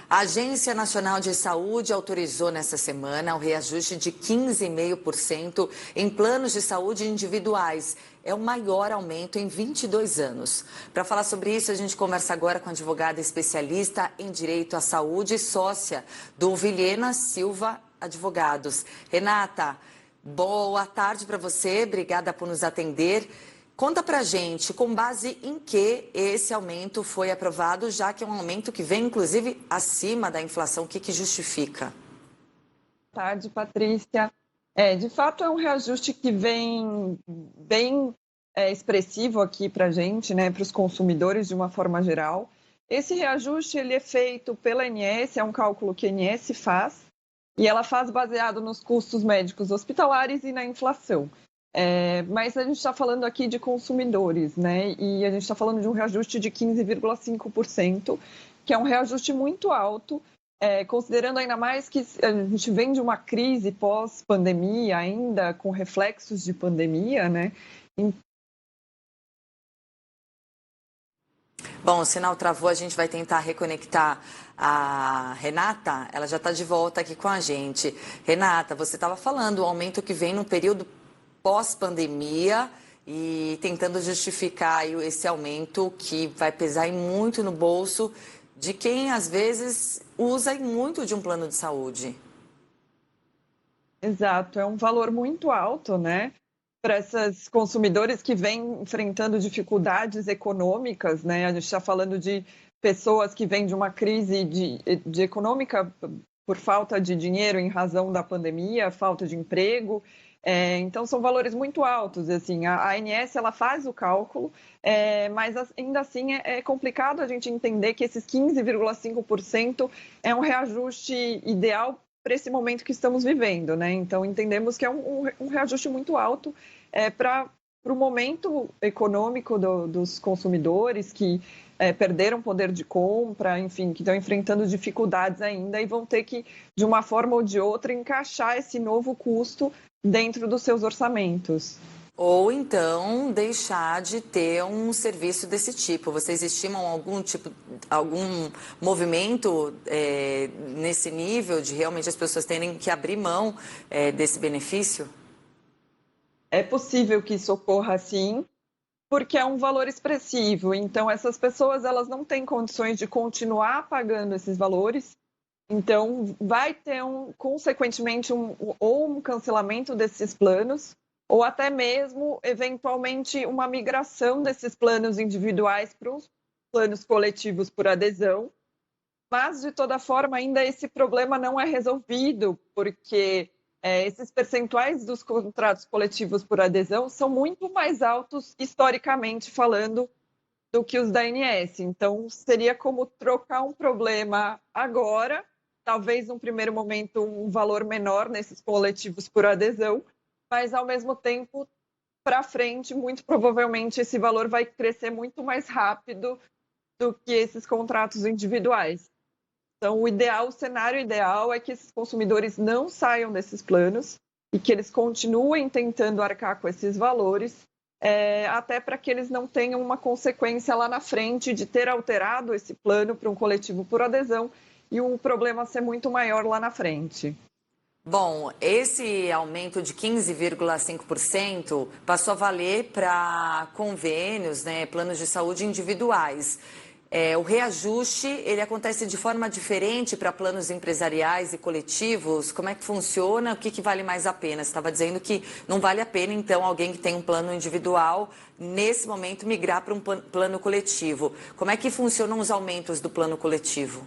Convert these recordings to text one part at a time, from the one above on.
A Agência Nacional de Saúde autorizou nesta semana o reajuste de 15,5% em planos de saúde individuais. É o maior aumento em 22 anos. Para falar sobre isso, a gente conversa agora com a advogada especialista em direito à saúde e sócia do Vilhena Silva Advogados. Renata, boa tarde para você, obrigada por nos atender. Conta pra gente, com base em que esse aumento foi aprovado, já que é um aumento que vem, inclusive, acima da inflação. O que justifica? Boa tarde, Patrícia. De fato, é um reajuste que vem bem expressivo aqui para a gente, né, para os consumidores de uma forma geral. Esse reajuste ele é feito pela ANS, é um cálculo que a ANS faz, e ela faz baseado nos custos médicos hospitalares e na inflação. Mas a gente está falando aqui de consumidores, né? E a gente está falando de um reajuste de 15,5%, que é um reajuste muito alto, considerando ainda mais que a gente vem de uma crise pós-pandemia, ainda com reflexos de pandemia, né? Bom, o sinal travou, a gente vai tentar reconectar a Renata, ela já está de volta aqui com a gente. Renata, você estava falando o aumento que vem no período pós-pandemia e tentando justificar aí esse aumento que vai pesar muito no bolso de quem, às vezes, usa muito de um plano de saúde. Exato, é um valor muito alto, né? Para esses consumidores que vêm enfrentando dificuldades econômicas, né? A gente está falando de pessoas que vêm de uma crise de econômica por falta de dinheiro em razão da pandemia, falta de emprego. Então, são valores muito altos. Assim, a ANS ela faz o cálculo, mas ainda assim é complicado a gente entender que esses 15,5% é um reajuste ideal para esse momento que estamos vivendo, né? Então, entendemos que é um reajuste muito alto para o momento econômico dos consumidores que perderam poder de compra, enfim, que estão enfrentando dificuldades ainda e vão ter que, de uma forma ou de outra, encaixar esse novo custo dentro dos seus orçamentos. Ou então deixar de ter um serviço desse tipo. Vocês estimam algum movimento nesse nível de realmente as pessoas terem que abrir mão desse benefício? É possível que isso ocorra sim, porque é um valor expressivo. Então, essas pessoas elas não têm condições de continuar pagando esses valores. Então, vai ter, consequentemente, ou um cancelamento desses planos, ou até mesmo, eventualmente, uma migração desses planos individuais para os planos coletivos por adesão. Mas, de toda forma, ainda esse problema não é resolvido, porque esses percentuais dos contratos coletivos por adesão são muito mais altos, historicamente falando, do que os da ANS. Então, seria como trocar um problema agora, talvez num primeiro momento um valor menor nesses coletivos por adesão, mas ao mesmo tempo, para frente, muito provavelmente esse valor vai crescer muito mais rápido do que esses contratos individuais. Então, o cenário ideal é que esses consumidores não saiam desses planos e que eles continuem tentando arcar com esses valores, até para que eles não tenham uma consequência lá na frente de ter alterado esse plano para um coletivo por adesão e o problema ser muito maior lá na frente. Bom, esse aumento de 15,5% passou a valer para convênios, né, planos de saúde individuais. O reajuste, ele acontece de forma diferente para planos empresariais e coletivos? Como é que funciona? O que vale mais a pena? Você estava dizendo que não vale a pena, então, alguém que tem um plano individual, nesse momento, migrar para um plano coletivo. Como é que funcionam os aumentos do plano coletivo?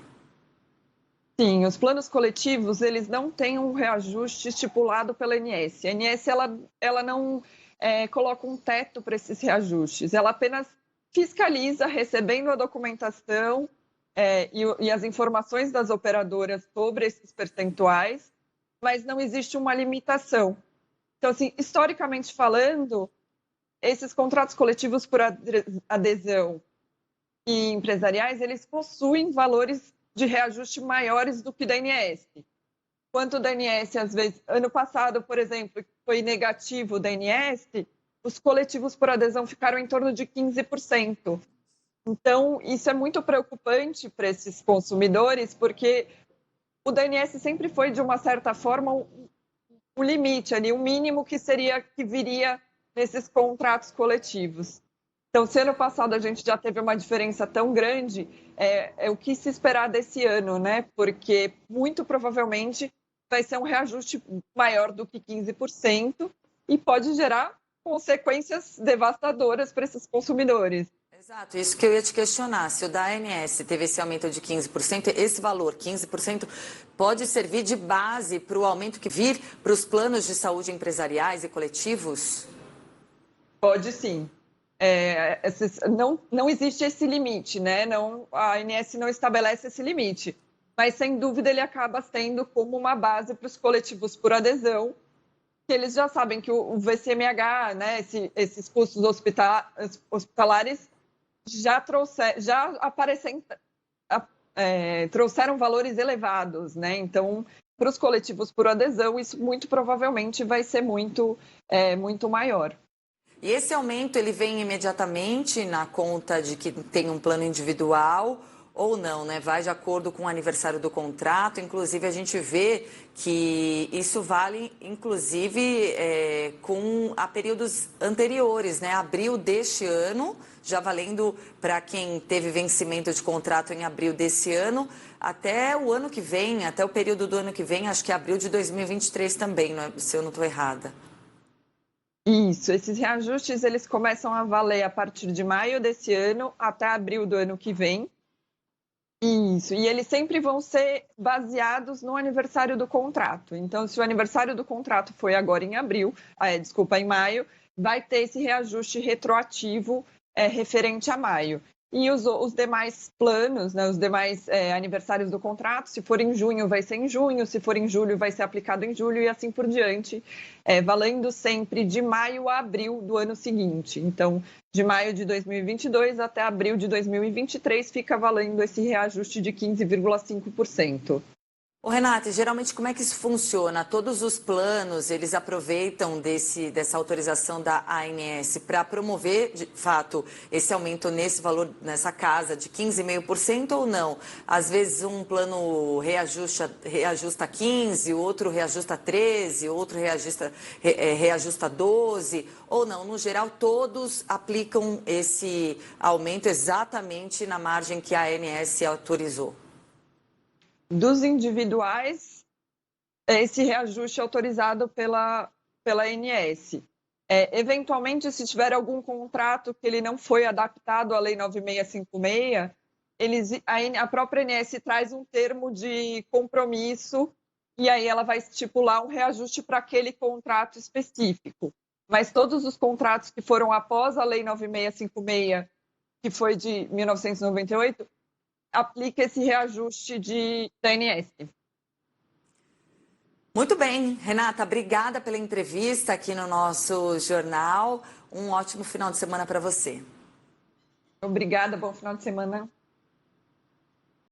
Sim, os planos coletivos, eles não têm um reajuste estipulado pela ANS. A ANS, ela não coloca um teto para esses reajustes, ela apenas fiscaliza, recebendo a documentação e as informações das operadoras sobre esses percentuais, mas não existe uma limitação. Então, assim, historicamente falando, esses contratos coletivos por adesão e empresariais, eles possuem valores de reajuste maiores do que da ANS. Quanto da ANS, às vezes, ano passado, por exemplo, foi negativo da ANS, os coletivos por adesão ficaram em torno de 15%. Então, isso é muito preocupante para esses consumidores, porque o DNS sempre foi, de uma certa forma, um limite ali, um mínimo que viria nesses contratos coletivos. Então, se ano passado a gente já teve uma diferença tão grande, é o que se esperar desse ano, né? Porque muito provavelmente vai ser um reajuste maior do que 15% e pode gerar consequências devastadoras para esses consumidores. Exato, isso que eu ia te questionar. Se o da ANS teve esse aumento de 15%, esse valor, 15%, pode servir de base para o aumento que vir para os planos de saúde empresariais e coletivos? Pode sim. Não existe esse limite, né? A ANS não estabelece esse limite, mas sem dúvida ele acaba sendo como uma base para os coletivos por adesão, que eles já sabem que o VCMH, né, esses custos hospitalares trouxeram valores elevados, né? Então, para os coletivos por adesão, isso muito provavelmente vai ser muito maior. E esse aumento, ele vem imediatamente na conta de que tem um plano individual ou não, né? Vai de acordo com o aniversário do contrato. Inclusive, a gente vê que isso vale, inclusive, a períodos anteriores, né? Abril deste ano, já valendo para quem teve vencimento de contrato em abril desse ano, até o ano que vem, até o período do ano que vem, acho que é abril de 2023 também, se eu não estou errada. Isso, esses reajustes eles começam a valer a partir de maio desse ano até abril do ano que vem. Isso, e eles sempre vão ser baseados no aniversário do contrato. Então, se o aniversário do contrato foi agora em em maio, vai ter esse reajuste retroativo referente a maio. E os demais planos, né, os demais aniversários do contrato, se for em junho, vai ser em junho, se for em julho, vai ser aplicado em julho e assim por diante, valendo sempre de maio a abril do ano seguinte. Então, de maio de 2022 até abril de 2023, fica valendo esse reajuste de 15,5%. Ô, Renata, geralmente como é que isso funciona? Todos os planos, eles aproveitam dessa autorização da ANS para promover, de fato, esse aumento nesse valor, nessa casa de 15,5% ou não? Às vezes um plano reajusta 15%, outro reajusta 13%, outro reajusta 12%, ou não? No geral, todos aplicam esse aumento exatamente na margem que a ANS autorizou. Dos individuais, esse reajuste é autorizado pela ANS. Eventualmente, se tiver algum contrato que ele não foi adaptado à Lei 9656, a própria ANS traz um termo de compromisso e aí ela vai estipular um reajuste para aquele contrato específico. Mas todos os contratos que foram após a Lei 9656, que foi de 1998, aplica esse reajuste da ANS. Muito bem, Renata, obrigada pela entrevista aqui no nosso jornal. Um ótimo final de semana para você. Obrigada, bom final de semana.